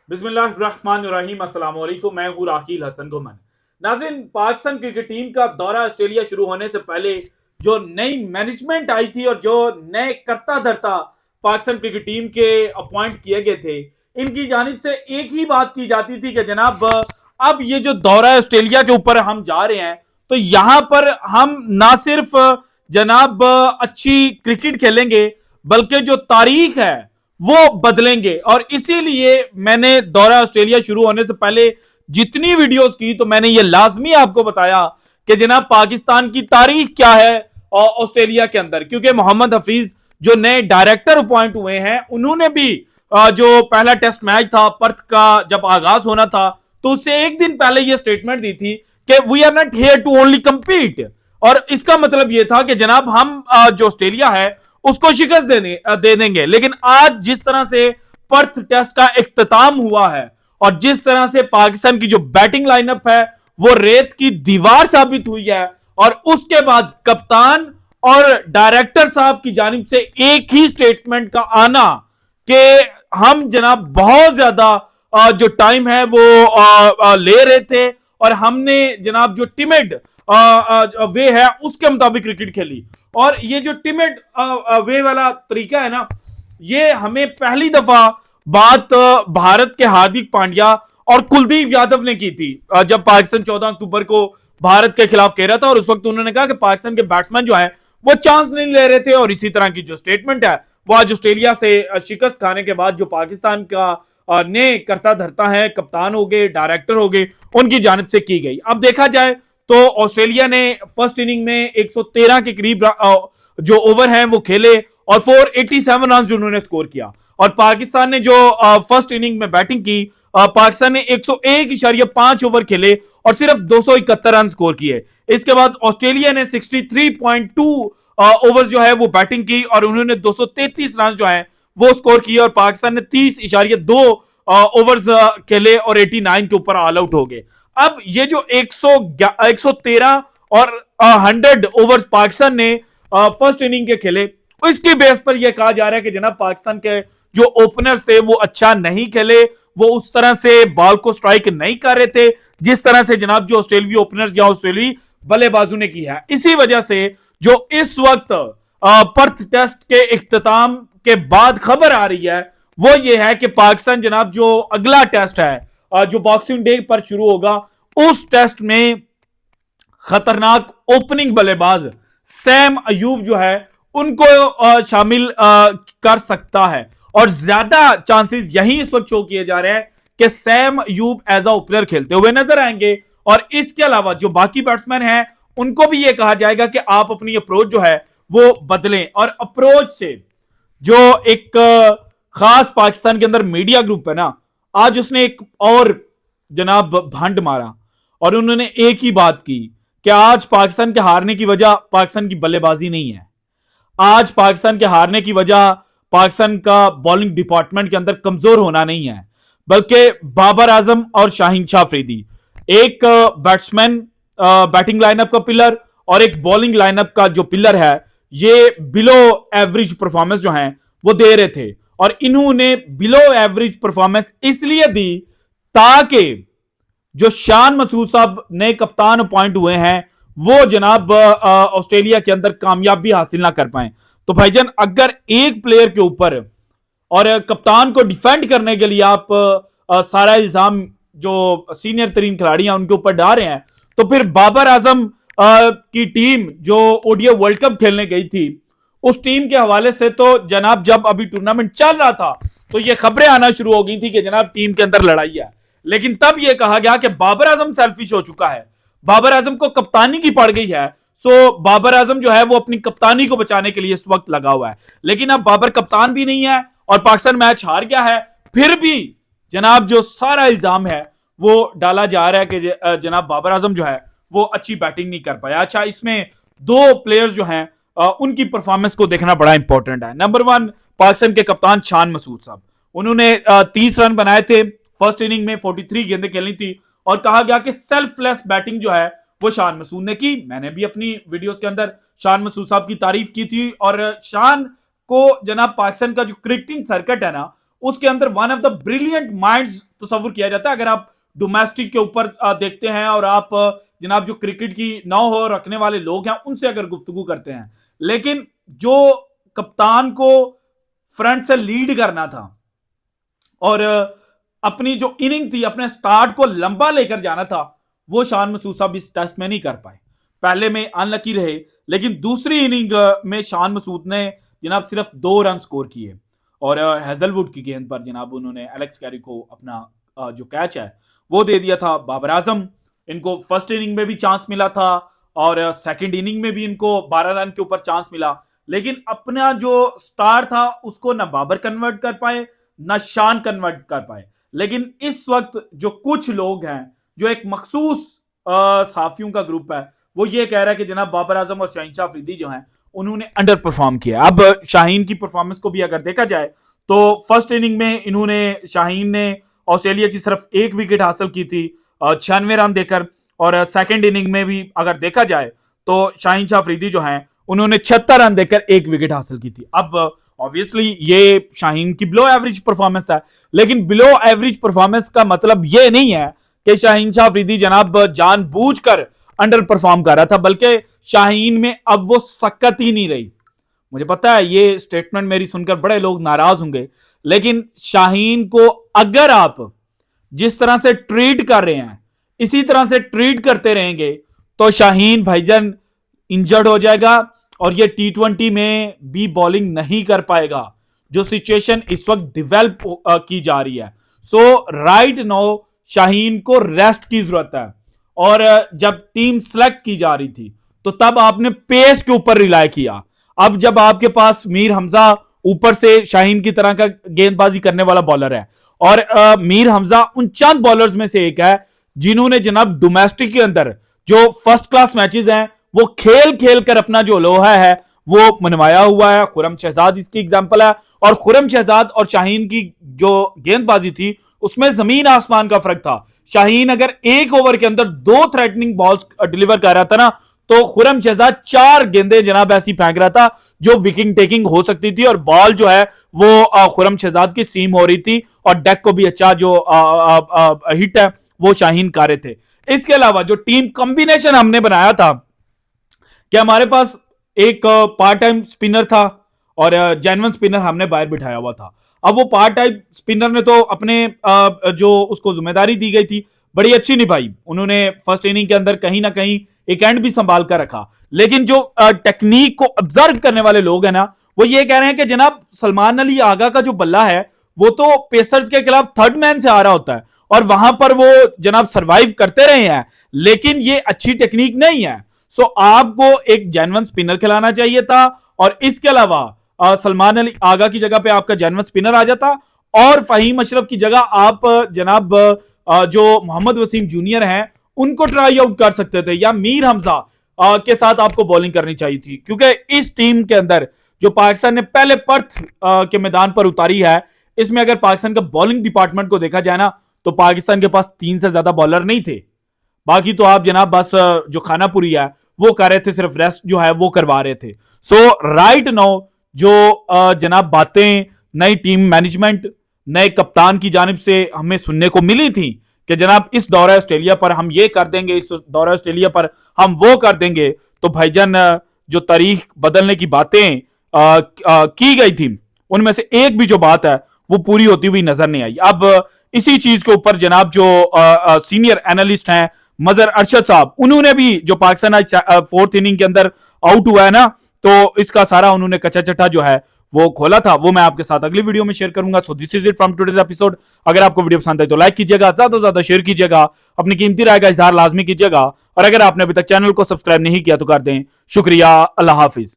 बिस्मिल्लाहिर्रहमानिर्रहीम। अस्सलाम वालेकुम। मैं हूं राकील हसन घुमन। नाज़रीन, पाकिस्तान क्रिकेट टीम का दौरा ऑस्ट्रेलिया शुरू होने से पहले जो नई मैनेजमेंट आई थी और जो नए करता धरता पाकिस्तान क्रिकेट टीम के अपॉइंट किए गए थे, इनकी जानिब से एक ही बात की जाती थी कि जनाब, अब ये जो दौरा है ऑस्ट्रेलिया के ऊपर हम जा रहे हैं, तो यहां पर हम ना सिर्फ जनाब अच्छी क्रिकेट खेलेंगे, बल्कि जो तारीख है वो बदलेंगे। और इसीलिए मैंने दौरा ऑस्ट्रेलिया शुरू होने से पहले जितनी वीडियोस की, तो मैंने ये लाजमी आपको बताया कि जनाब पाकिस्तान की तारीख क्या है ऑस्ट्रेलिया के अंदर। क्योंकि मोहम्मद हफीज जो नए डायरेक्टर अपॉइंट हुए हैं, उन्होंने भी जो पहला टेस्ट मैच था पर्थ का जब आगाज होना था, तो उससे एक दिन पहले यह स्टेटमेंट दी थी कि we are not here to only compete. और इसका मतलब यह था कि जनाब हम जो ऑस्ट्रेलिया है उसको शिकस्त दे देंगे। लेकिन आज जिस तरह से पर्थ टेस्ट का इख्तिताम हुआ है और जिस तरह से पाकिस्तान की जो बैटिंग लाइनअप है वो रेत की दीवार साबित हुई है, और उसके बाद कप्तान और डायरेक्टर साहब की जानिब से एक ही स्टेटमेंट का आना कि हम जनाब बहुत ज्यादा जो टाइम है वो ले रहे थे और हमने जनाब जो टिमिड वे है उसके मुताबिक क्रिकेट खेली। और ये जो टिमिड वे वाला तरीका है ना, ये हमें पहली दफा बात भारत के हार्दिक पांड्या और कुलदीप यादव ने की थी जब पाकिस्तान 14 अक्टूबर को भारत के खिलाफ खेल रहा था। और उस वक्त उन्होंने कहा कि पाकिस्तान के बैट्समैन जो है वो चांस नहीं ले रहे थे। और इसी तरह की जो स्टेटमेंट है वो आज ऑस्ट्रेलिया से शिकस्त खाने के बाद जो पाकिस्तान का ने करता धरता है, कप्तान हो गए, डायरेक्टर हो गए, उनकी जानिब से की गई। अब देखा जाए तो ऑस्ट्रेलिया ने फर्स्ट इनिंग में 113 के करीब जो ओवर हैं वो खेले और 487 रन उन्होंने स्कोर किया। और पाकिस्तान ने जो फर्स्ट इनिंग में बैटिंग की, पाकिस्तान ने 101.5 ओवर खेले और सिर्फ 271 रन स्कोर किए। इसके बाद ऑस्ट्रेलिया ने 63.2 ओवर्स जो है वो बैटिंग की और उन्होंने 233 रन जो है वो स्कोर किए। और पाकिस्तान ने 30.2 ओवर्स खेले और 89 के ऊपर ऑल आउट हो गए। अब ये जो 113 और 100 ओवर्स पाकिस्तान ने फर्स्ट इनिंग के खेले, इसकी बेस पर यह कहा जा रहा है कि जनाब पाकिस्तान के जो ओपनर्स थे वो अच्छा नहीं खेले, वो उस तरह से बॉल को स्ट्राइक नहीं कर रहे थे जिस तरह से जनाब जो ऑस्ट्रेलियाई ओपनर्स या ऑस्ट्रेलियाई बल्लेबाजों ने की है। इसी वजह से जो इस वक्त पर्थ टेस्ट के इख्तिताम के बाद खबर आ रही है वो ये है कि पाकिस्तान जनाब जो अगला टेस्ट है जो बॉक्सिंग डे पर शुरू होगा, उस टेस्ट में खतरनाक ओपनिंग बल्लेबाज सैम अयूब जो है उनको शामिल कर सकता है। और ज्यादा चांसेस यही इस वक्त शो किए जा रहे हैं कि Saim Ayub as a opener खेलते हुए नजर आएंगे। और इसके अलावा जो बाकी बैट्समैन हैं उनको भी यह कहा जाएगा कि आप अपनी अप्रोच जो है वो बदलें। और अप्रोच से जो एक खास पाकिस्तान के अंदर मीडिया ग्रुप है ना, आज उसने एक और जनाब भंड मारा और उन्होंने एक ही बात की कि आज पाकिस्तान के हारने की वजह पाकिस्तान की बल्लेबाजी नहीं है। आज पाकिस्तान के हारने की वजह पाकिस्तान का बॉलिंग डिपार्टमेंट के अंदर कमजोर होना नहीं है, बल्कि बाबर आजम और शाहीन शाह अफरीदी एक बैट्समैन बैटिंग लाइनअप का पिलर और एक बॉलिंग लाइनअप का जो पिलर है, ये बिलो एवरेज परफॉर्मेंस जो है वो दे रहे थे। और इन्होंने बिलो एवरेज परफॉर्मेंस इसलिए दी ताकि जो शान मसूद साहब नए कप्तान अपॉइंट हुए हैं वो जनाब ऑस्ट्रेलिया के अंदर कामयाबी हासिल ना कर पाए। तो भाईजान, अगर एक प्लेयर के ऊपर और कप्तान को डिफेंड करने के लिए आप सारा इल्जाम जो सीनियर तरीन खिलाड़ी हैं उनके ऊपर डाल रहे हैं, तो फिर बाबर आजम की टीम जो ओडीआई वर्ल्ड कप खेलने गई थी, उस टीम के हवाले से तो जनाब जब अभी टूर्नामेंट चल रहा था तो ये खबरें आना शुरू हो गई थी कि जनाब टीम के अंदर लड़ाई है। लेकिन तब यह कहा गया कि बाबर आजम सेल्फिश हो चुका है, बाबर आजम को कप्तानी की पड़ गई है, सो बाबर आजम जो है वो अपनी कप्तानी को बचाने के लिए इस वक्त लगा हुआ है। लेकिन अब बाबर कप्तान भी नहीं है और पाकिस्तान मैच हार गया है, फिर भी जनाब जो सारा इल्जाम है वो डाला जा रहा है कि जनाब बाबर आजम जो है वो अच्छी बैटिंग नहीं कर पाया। अच्छा, इसमें दो प्लेयर्स जो हैं उनकी परफॉर्मेंस को देखना बड़ा इंपॉर्टेंट है। नंबर 1 पाकिस्तान के कप्तान शान मसूद साहब, उन्होंने 30 रन बनाए थे फर्स्ट इनिंग में, 43 गेंदें खेलनी थी और कहा गया कि सेल्फलेस बैटिंग जो है वो शान मसूद ने की। मैंने भी अपनी वीडियोस के अंदर शान मसूद साहब की तारीफ की थी। और शान को जनाब पाकिस्तान का जो क्रिकेटिंग सर्किट है ना उसके अंदर one of the brilliant minds तस्वुर किया जाता है। अगर आप डोमेस्टिक के ऊपर देखते हैं और आप जनाब जो क्रिकेट की नौ रखने वाले लोग हैं उनसे अगर गुफ्तगू करते हैं, लेकिन जो कप्तान को फ्रंट से लीड करना था और अपनी जो इनिंग थी, अपने स्टार्ट को लंबा लेकर जाना था, वो शान मसूद साहब इस टेस्ट में नहीं कर पाए। पहले में अनलकी रहे, लेकिन दूसरी इनिंग में शान मसूद ने जनाब सिर्फ 2 रन स्कोर किए और हेजलवुड की गेंद पर जनाब उन्होंने एलेक्स कैरी को अपना जो कैच है वो दे दिया था। बाबर आजम, इनको फर्स्ट इनिंग में भी चांस मिला था और सेकंड इनिंग में भी इनको 12 रन के ऊपर चांस मिला, लेकिन अपना जो स्टार था उसको ना बाबर कन्वर्ट कर पाए ना शान कन्वर्ट कर पाए। लेकिन इस वक्त जो कुछ लोग हैं, जो एक मखसूस साफियों का ग्रुप है, वो ये कह रहा है कि जनाब बाबर आजम और शाहीन शाह अफरीदी जो हैं उन्होंने अंडर परफॉर्म किया। अब शाहीन की परफॉर्मेंस को भी अगर देखा जाए तो फर्स्ट इनिंग में इन्होंने, शाहीन ने ऑस्ट्रेलिया की सिर्फ 1 विकेट हासिल की थी 96 रन देकर, और सेकंड इनिंग में भी अगर देखा जाए तो शाहीन शाह अफरीदी जो हैं उन्होंने 76 रन देकर 1 विकेट हासिल की थी। अब ऑब्वियसली ये शाहीन की बिलो एवरेज परफॉर्मेंस है, लेकिन बिलो एवरेज परफॉर्मेंस का मतलब ये नहीं है कि शाहीन शाह अफरीदी जनाब जानबूझकर अंडर परफॉर्म कर रहा था, बल्कि शाहीन में अब वो सकत ही नहीं रही। मुझे पता है ये स्टेटमेंट मेरी सुनकर बड़े लोग नाराज होंगे, लेकिन शाहीन को अगर आप जिस तरह से ट्रीट कर रहे हैं इसी तरह से ट्रीट करते रहेंगे तो शाहीन भाईजान इंजर्ड हो जाएगा और ये T20 में भी बॉलिंग नहीं कर पाएगा, जो सिचुएशन इस वक्त डिवेल्प की जा रही है। सो राइट नाउ शाहीन को रेस्ट की जरूरत है, और जब टीम सेलेक्ट की जा रही थी तो तब आपने पेस के ऊपर रिलाय किया। अब जब आपके पास मीर हमजा ऊपर से शाहीन की तरह का गेंदबाजी करने वाला बॉलर है, और मीर हमजा उन चंद बॉलर्स में से एक है जिन्होंने जनाब डोमेस्टिक के अंदर जो फर्स्ट क्लास मैचेस हैं वो खेल खेल कर अपना जो लोहा है वो मनवाया हुआ है। खुरम शहजाद इसकी एग्जांपल है, और खुरम शहजाद और शाहीन की जो गेंदबाजी थी उसमें जमीन आसमान का फर्क था। शाहीन अगर 1 ओवर के अंदर 2 थ्रेटनिंग बॉल्स डिलीवर कर रहा था ना, तो खुरम शहजाद 4 गेंदें जनाब ऐसी फेंक रहा था जो विकेट टेकिंग हो सकती थी, और बॉल जो है वो खुरम शहजाद की सीम हो रही थी, और डेक को भी अच्छा जो हिट है वो शाहीन कर रहे थे। इसके अलावा जो टीम कॉम्बिनेशन हमने बनाया था कि हमारे पास एक पार्ट टाइम स्पिनर था और जेन्युइन स्पिनर हमने बाहर बिठाया हुआ था। अब वो पार्ट टाइम स्पिनर ने तो अपने जो उसको जिम्मेदारी दी गई थी बड़ी अच्छी निभाई। उन्होंने फर्स्ट इनिंग के अंदर कहीं ना कहीं एक एंड भी संभाल कर रखा, लेकिन जो टेक्निक को ऑब्जर्व करने वाले लोग हैं ना, वो ये कह रहे हैं कि जनाब सलमान अली आगा का जो बल्ला है वो तो पेसर्स के खिलाफ थर्ड मैन से आ रहा होता है, और वहां पर वो जनाब सर्वाइव करते रहे हैं, लेकिन ये अच्छी टेक्निक नहीं है। सो आपको एक जेन्युइन स्पिनर खिलाना चाहिए था, और इसके अलावा सलमान अली आगा की जगह पे आपका जेन्युइन स्पिनर आ जाता, और फहीम अशरफ की जगह आप जनाब जो मोहम्मद वसीम जूनियर हैं उनको ट्राई आउट कर सकते थे, या मीर हमजा के साथ आपको बॉलिंग करनी चाहिए थी, क्योंकि इस टीम के अंदर जो पाकिस्तान ने पहले पर्थ के मैदान पर उतारी है, इसमें अगर पाकिस्तान का बॉलिंग डिपार्टमेंट को देखा जाए ना तो पाकिस्तान के पास 3 से ज्यादा बॉलर नहीं थे। बाकी तो आप जनाब बस जो खानापुरी है वो कर रहे थे, सिर्फ रेस्ट जो है वो करवा रहे थे। सो राइट नाउ जो जनाब बातें नई टीम मैनेजमेंट, नए कप्तान की जानिब से हमें सुनने को मिली थी कि जनाब इस दौरा ऑस्ट्रेलिया पर हम ये कर देंगे, इस दौरा ऑस्ट्रेलिया पर हम वो कर देंगे, तो भाईजान जो तारीख बदलने की बातें की गई थी उनमें से एक भी जो बात है वो पूरी होती हुई नजर नहीं आई। अब इसी चीज के ऊपर जनाब जो सीनियर एनालिस्ट हैं मजर अरशद साहब, उन्होंने भी जो पाकिस्तान आज 4th इनिंग के अंदर आउट हुआ है ना, तो इसका सारा उन्होंने कच्चा चट्टा जो है वो खोला था, वो मैं आपके साथ अगली वीडियो में शेयर करूंगा। So this is it from today's episode. अगर आपको वीडियो पसंद आए तो लाइक कीजिएगा, ज्यादा से ज्यादा शेयर कीजिएगा, अपनी कीमती राय का इजहार लाजमी कीजिएगा, और अगर आपने अभी तक चैनल को सब्सक्राइब नहीं किया तो कर दें। शुक्रिया, अल्लाह हाफिज।